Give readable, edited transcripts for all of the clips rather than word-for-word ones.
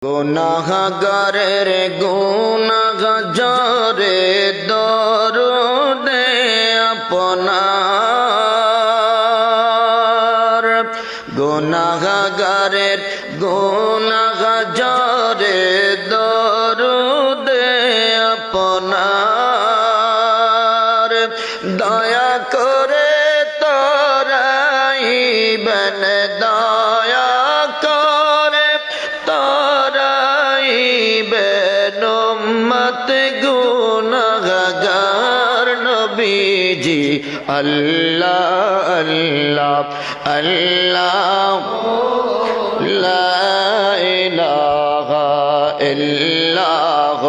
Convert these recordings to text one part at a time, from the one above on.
গুনাহগারের গুনাহগারে দরুদে আপনার, গুনাহগারের গুনাহগারে দরুদে আপনার, দয়া করে তরাইবেন, দয়া করে তরাইবেন উম্মত গুনাহগার নবীজি। আল্লাহ আল্লাহ আল্লাহ লা ইলাহা ইল্লাল্লাহ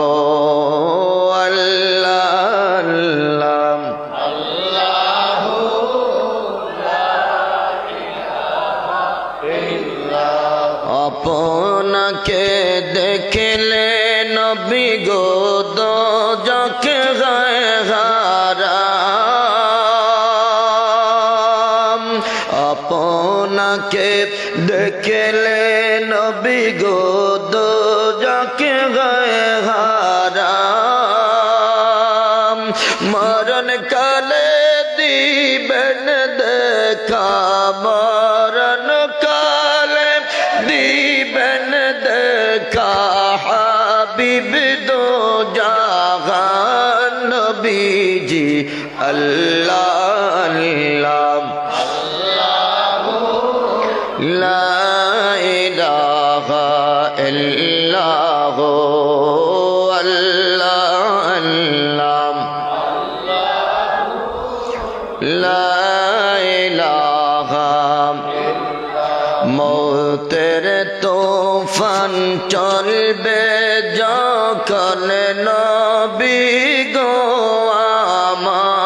আপনাকে দেখলে নবী গো দোজখ গায়ে হারাম, আপনাকে দেখলে নবী গো দোজখ গায়ে হারাম, মরণ কালে দিবেন দেখা, মরণ কালে দিবেন দেখা, হাবিব দো জাহান নবীজি। আল্লাহ আল্লাহ লা ইলাহা ইল্লাল্লাহ আল্লাহ আল্লাহ লা ইলাহা। মৌতের তুফান চলবে যখন নবী গো আমার,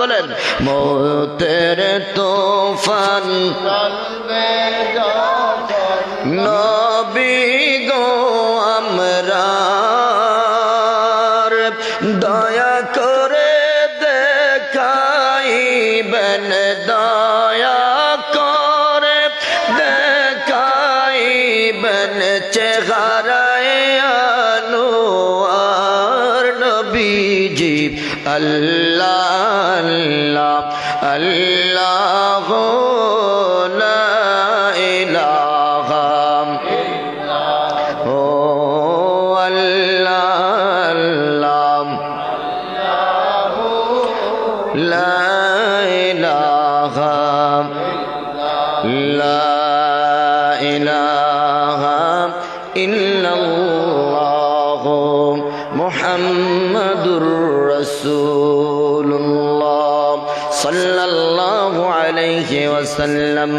বলেন মৌতের তুফান চলবে যখন নবী গো আমরার, দয়া করে দেখাইবেন, দয়া করে দেখাইবেন চেহারায় আনোয়ার নবীজি। আল্লাহ আল্লাহ লা ইলাহা ও আল্লাহ লা ইলাহা লা ইলাহা ইল্লাল্লাহ মুহাম্মাদুর রাসূলুল্লাহ সাল্লাল্লাহু আলাইহি ওয়াসাল্লাম।